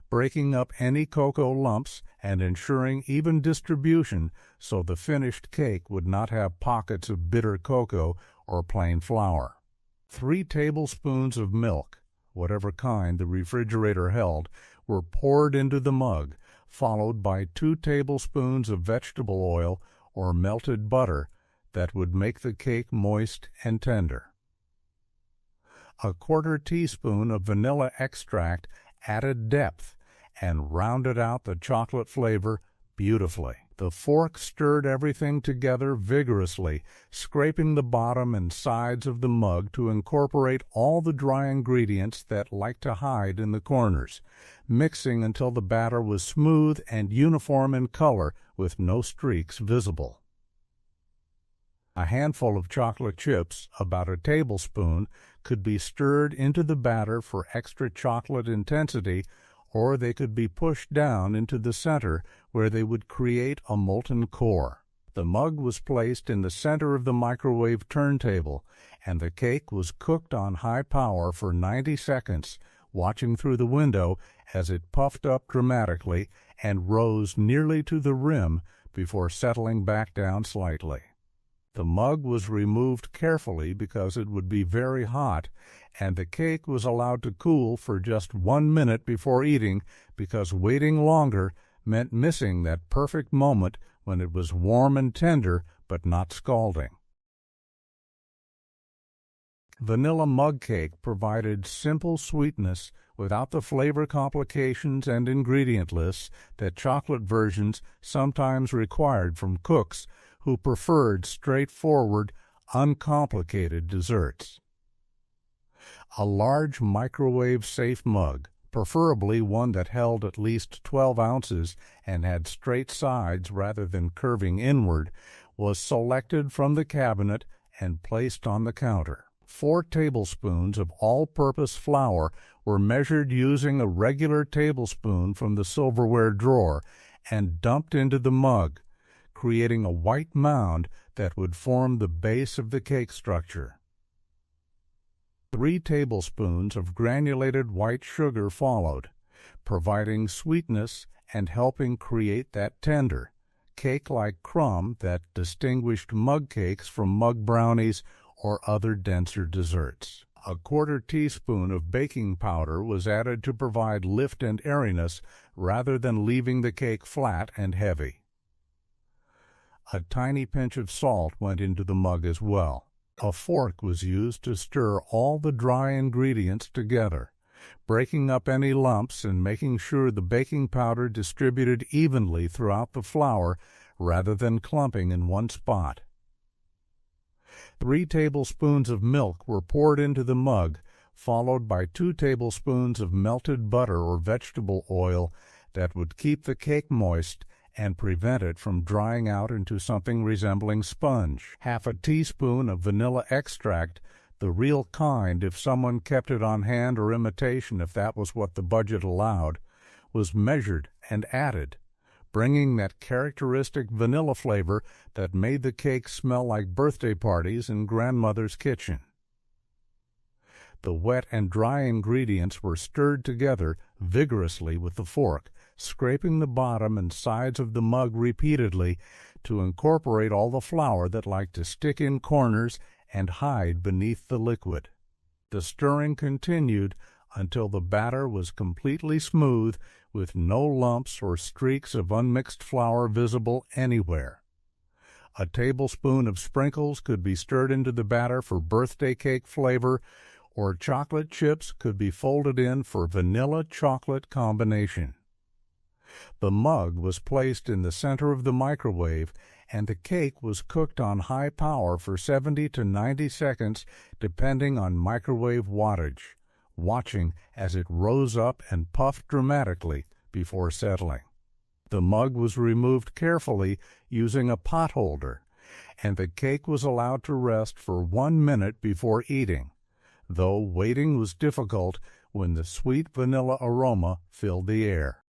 breaking up any cocoa lumps and ensuring even distribution so the finished cake would not have pockets of bitter cocoa or plain flour. 3 tablespoons of milk, whatever kind the refrigerator held, were poured into the mug, followed by 2 tablespoons of vegetable oil or melted butter that would make the cake moist and tender. A 1/4 teaspoon of vanilla extract added depth and rounded out the chocolate flavor beautifully. The fork stirred everything together vigorously, scraping the bottom and sides of the mug to incorporate all the dry ingredients that like to hide in the corners, mixing until the batter was smooth and uniform in color with no streaks visible. A handful of chocolate chips, about a tablespoon, could be stirred into the batter for extra chocolate intensity, or they could be pushed down into the center where they would create a molten core. The mug was placed in the center of the microwave turntable, and the cake was cooked on high power for 90 seconds, watching through the window as it puffed up dramatically and rose nearly to the rim before settling back down slightly. The mug was removed carefully because it would be very hot, and the cake was allowed to cool for just 1 minute before eating, because waiting longer meant missing that perfect moment when it was warm and tender but not scalding. Vanilla mug cake provided simple sweetness without the flavor complications and ingredient lists that chocolate versions sometimes required from cooks who preferred straightforward, uncomplicated desserts. A large microwave-safe mug, preferably one that held at least 12 ounces and had straight sides rather than curving inward, was selected from the cabinet and placed on the counter. 4 tablespoons of all-purpose flour were measured using a regular tablespoon from the silverware drawer and dumped into the mug, creating a white mound that would form the base of the cake structure. 3 tablespoons of granulated white sugar followed, providing sweetness and helping create that tender, cake-like crumb that distinguished mug cakes from mug brownies or other denser desserts. A 1/4 teaspoon of baking powder was added to provide lift and airiness rather than leaving the cake flat and heavy. A tiny pinch of salt went into the mug as well. A fork was used to stir all the dry ingredients together, breaking up any lumps and making sure the baking powder distributed evenly throughout the flour rather than clumping in one spot. 3 tablespoons of milk were poured into the mug, followed by 2 tablespoons of melted butter or vegetable oil that would keep the cake moist and prevent it from drying out into something resembling sponge. 1/2 teaspoon of vanilla extract, the real kind if someone kept it on hand, or imitation if that was what the budget allowed, was measured and added, bringing that characteristic vanilla flavor that made the cake smell like birthday parties in grandmother's kitchen. The wet and dry ingredients were stirred together vigorously with the fork, scraping the bottom and sides of the mug repeatedly to incorporate all the flour that liked to stick in corners and hide beneath the liquid. The stirring continued until the batter was completely smooth, with no lumps or streaks of unmixed flour visible anywhere. A tablespoon of sprinkles could be stirred into the batter for birthday cake flavor, or chocolate chips could be folded in for vanilla-chocolate combination. The mug was placed in the center of the microwave, and the cake was cooked on high power for 70 to 90 seconds, depending on microwave wattage, watching as it rose up and puffed dramatically before settling. The mug was removed carefully using a pot holder, and the cake was allowed to rest for 1 minute before eating, though waiting was difficult when the sweet vanilla aroma filled the air.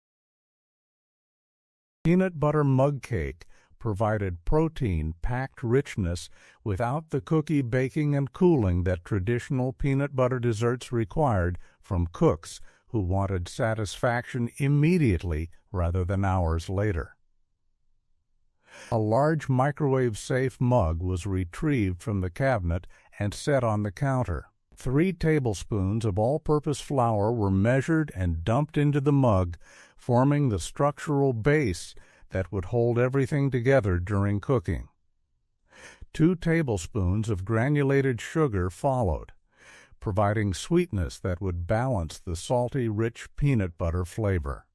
Peanut butter mug cake provided protein-packed richness without the cookie baking and cooling that traditional peanut butter desserts required from cooks who wanted satisfaction immediately rather than hours later. A large microwave-safe mug was retrieved from the cabinet and set on the counter. 3 tablespoons of all-purpose flour were measured and dumped into the mug, forming the structural base that would hold everything together during cooking. 2 tablespoons of granulated sugar followed, providing sweetness that would balance the salty, rich peanut butter flavor.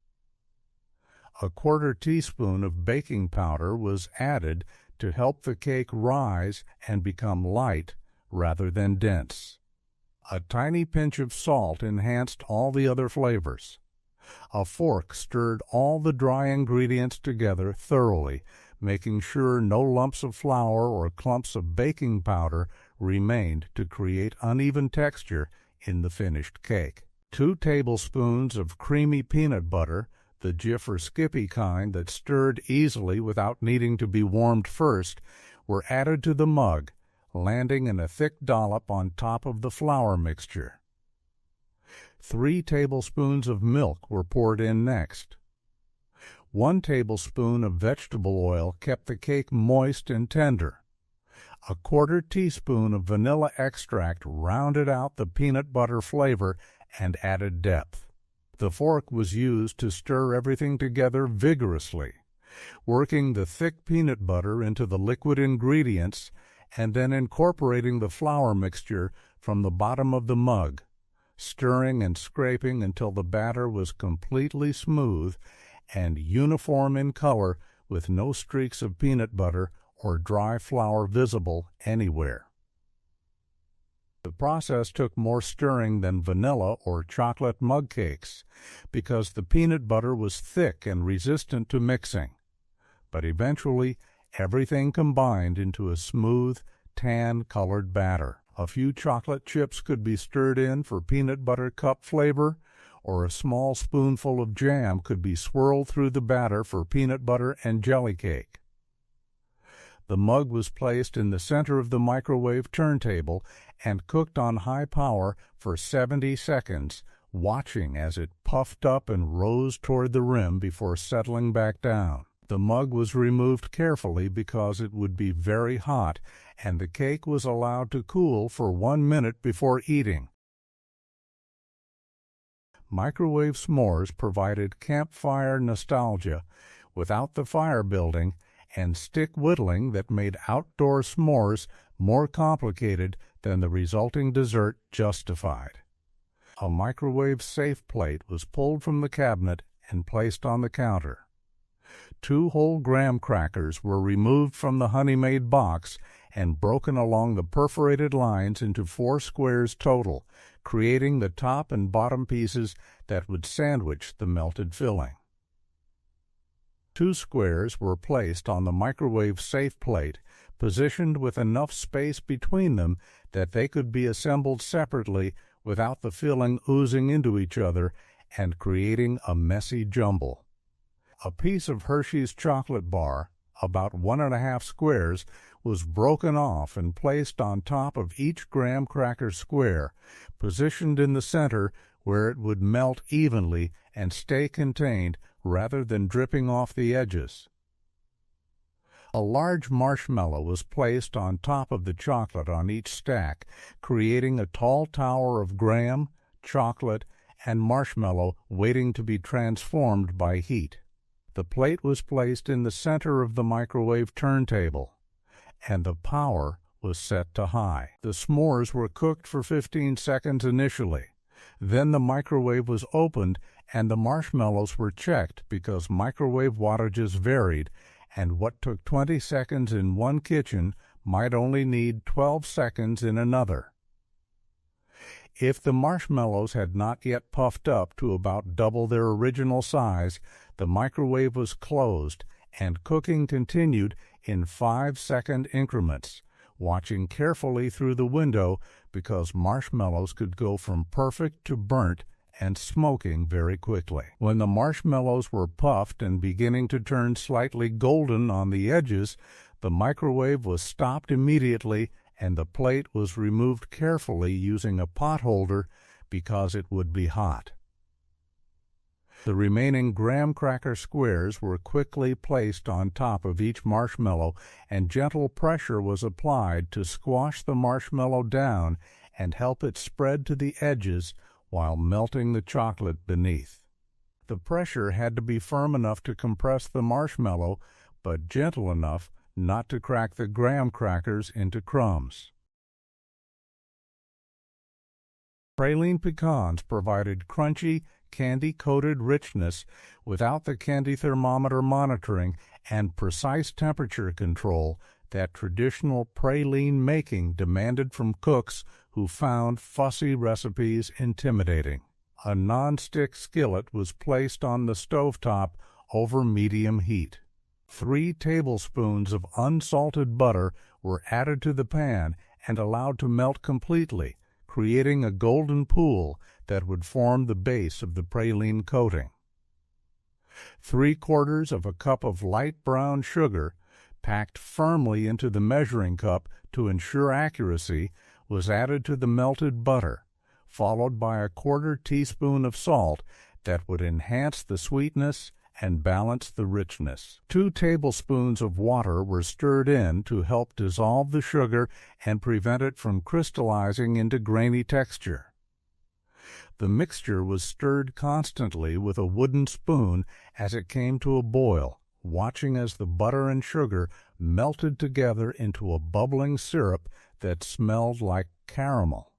A quarter teaspoon of baking powder was added to help the cake rise and become light rather than dense. A tiny pinch of salt enhanced all the other flavors. A fork stirred all the dry ingredients together thoroughly, making sure no lumps of flour or clumps of baking powder remained to create uneven texture in the finished cake. 2 tablespoons of creamy peanut butter, the Jif or Skippy kind that stirred easily without needing to be warmed first, were added to the mug, landing in a thick dollop on top of the flour mixture. 3 tablespoons of milk were poured in next. 1 tablespoon of vegetable oil kept the cake moist and tender. A quarter teaspoon of vanilla extract rounded out the peanut butter flavor and added depth. The fork was used to stir everything together vigorously, working the thick peanut butter into the liquid ingredients and then incorporating the flour mixture from the bottom of the mug, stirring and scraping until the batter was completely smooth and uniform in color with no streaks of peanut butter or dry flour visible anywhere. The process took more stirring than vanilla or chocolate mug cakes because the peanut butter was thick and resistant to mixing, but eventually everything combined into a smooth, tan-colored batter. A few chocolate chips could be stirred in for peanut butter cup flavor, or a small spoonful of jam could be swirled through the batter for peanut butter and jelly cake. The mug was placed in the center of the microwave turntable and cooked on high power for 70 seconds, watching as it puffed up and rose toward the rim before settling back down. The mug was removed carefully because it would be very hot, and the cake was allowed to cool for 1 minute before eating. Microwave s'mores provided campfire nostalgia without the fire building and stick whittling that made outdoor s'mores more complicated than the resulting dessert justified. A microwave-safe plate was pulled from the cabinet and placed on the counter. 2 whole graham crackers were removed from the honey-made box and broken along the perforated lines into 4 squares total, creating the top and bottom pieces that would sandwich the melted filling. 2 squares were placed on the microwave-safe plate, positioned with enough space between them that they could be assembled separately without the filling oozing into each other and creating a messy jumble. A piece of Hershey's chocolate bar, about 1½ squares, was broken off and placed on top of each graham cracker square, positioned in the center where it would melt evenly and stay contained rather than dripping off the edges. A large marshmallow was placed on top of the chocolate on each stack, creating a tall tower of graham, chocolate, and marshmallow waiting to be transformed by heat. The plate was placed in the center of the microwave turntable, and the power was set to high. The s'mores were cooked for 15 seconds initially. Then the microwave was opened and the marshmallows were checked because microwave wattages varied, and what took 20 seconds in one kitchen might only need 12 seconds in another. If the marshmallows had not yet puffed up to about double their original size, the microwave was closed and cooking continued in 5-second increments, watching carefully through the window because marshmallows could go from perfect to burnt and smoking very quickly. When the marshmallows were puffed and beginning to turn slightly golden on the edges, the microwave was stopped immediately and the plate was removed carefully using a pot holder because it would be hot. The remaining graham cracker squares were quickly placed on top of each marshmallow, and gentle pressure was applied to squash the marshmallow down and help it spread to the edges while melting the chocolate beneath. The pressure had to be firm enough to compress the marshmallow, but gentle enough not to crack the graham crackers into crumbs. Praline pecans provided crunchy, candy-coated richness without the candy thermometer monitoring and precise temperature control that traditional praline making demanded from cooks who found fussy recipes intimidating. A non-stick skillet was placed on the stovetop over medium heat. 3 tablespoons of unsalted butter were added to the pan and allowed to melt completely, creating a golden pool that would form the base of the praline coating. 3/4 of a cup of light brown sugar, packed firmly into the measuring cup to ensure accuracy, was added to the melted butter, followed by a 1/4 teaspoon of salt that would enhance the sweetness and balance the richness. 2 tablespoons of water were stirred in to help dissolve the sugar and prevent it from crystallizing into grainy texture. The mixture was stirred constantly with a wooden spoon as it came to a boil, watching as the butter and sugar melted together into a bubbling syrup that smelled like caramel.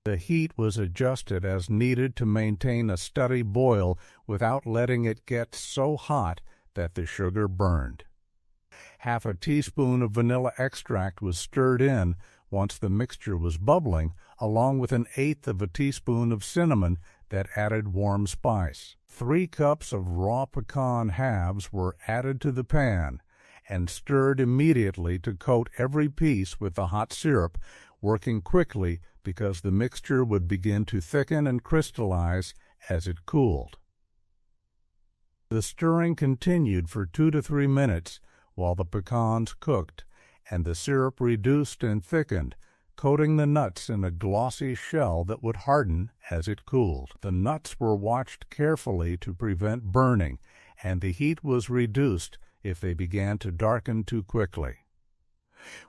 The heat was adjusted as needed to maintain a steady boil without letting it get so hot that the sugar burned. 1/2 teaspoon of vanilla extract was stirred in once the mixture was bubbling, along with 1/8 teaspoon of cinnamon that added warm spice. 3 cups of raw pecan halves were added to the pan and stirred immediately to coat every piece with the hot syrup, working quickly because the mixture would begin to thicken and crystallize as it cooled. The stirring continued for 2 to 3 minutes while the pecans cooked and the syrup reduced and thickened, coating the nuts in a glossy shell that would harden as it cooled. The nuts were watched carefully to prevent burning, and the heat was reduced if they began to darken too quickly.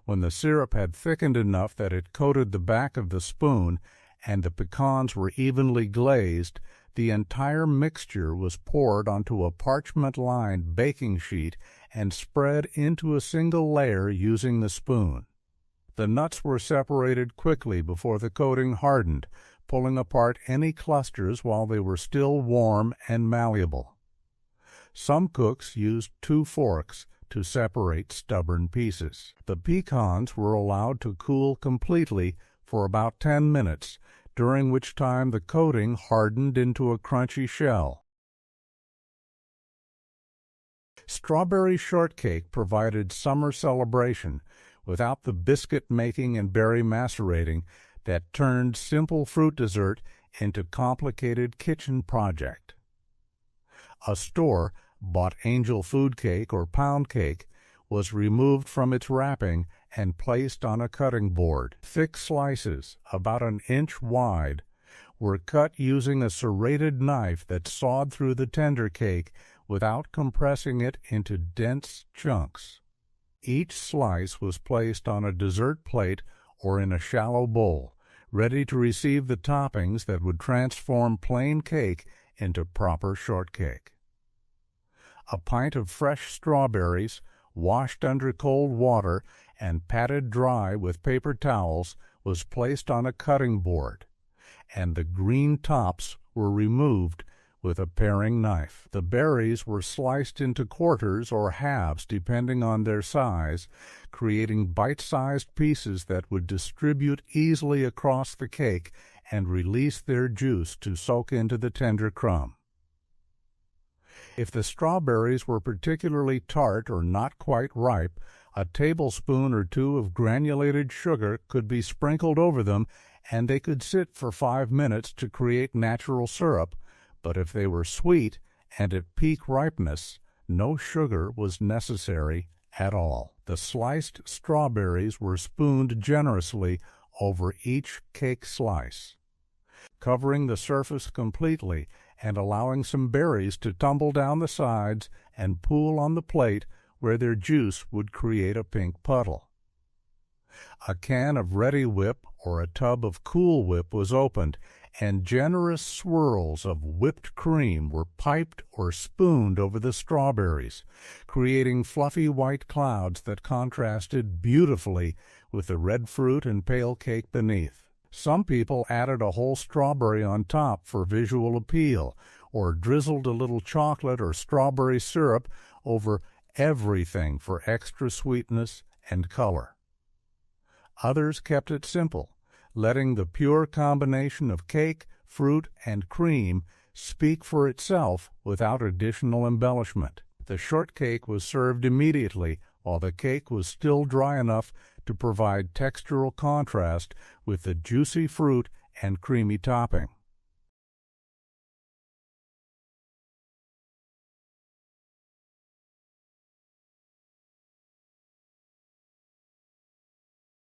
When the syrup had thickened enough that it coated the back of the spoon and the pecans were evenly glazed, the entire mixture was poured onto a parchment-lined baking sheet and spread into a single layer using the spoon. The nuts were separated quickly before the coating hardened, pulling apart any clusters while they were still warm and malleable. Some cooks used 2 forks to separate stubborn pieces. The pecans were allowed to cool completely for about 10 minutes, during which time the coating hardened into a crunchy shell. Strawberry shortcake provided summer celebration without the biscuit making and berry macerating that turned simple fruit dessert into complicated kitchen project. A store bought angel food cake or pound cake was removed from its wrapping and placed on a cutting board. Thick slices, about 1 inch wide, were cut using a serrated knife that sawed through the tender cake without compressing it into dense chunks. Each slice was placed on a dessert plate or in a shallow bowl, ready to receive the toppings that would transform plain cake into proper shortcake. A pint of fresh strawberries, washed under cold water and patted dry with paper towels, was placed on a cutting board, and the green tops were removed with a paring knife. The berries were sliced into quarters or halves depending on their size, creating bite-sized pieces that would distribute easily across the cake and release their juice to soak into the tender crumb. If the strawberries were particularly tart or not quite ripe, a tablespoon or 2 of granulated sugar could be sprinkled over them, and they could sit for 5 minutes to create natural syrup. But if they were sweet and at peak ripeness, no sugar was necessary at all. The sliced strawberries were spooned generously over each cake slice, covering the surface completely and allowing some berries to tumble down the sides and pool on the plate where their juice would create a pink puddle. A can of Ready Whip or a tub of Cool Whip was opened, and generous swirls of whipped cream were piped or spooned over the strawberries, creating fluffy white clouds that contrasted beautifully with the red fruit and pale cake beneath. Some people added a whole strawberry on top for visual appeal, or drizzled a little chocolate or strawberry syrup over everything for extra sweetness and color. Others kept it simple, letting the pure combination of cake, fruit, and cream speak for itself without additional embellishment. The shortcake was served immediately while the cake was still dry enough to provide textural contrast with the juicy fruit and creamy topping.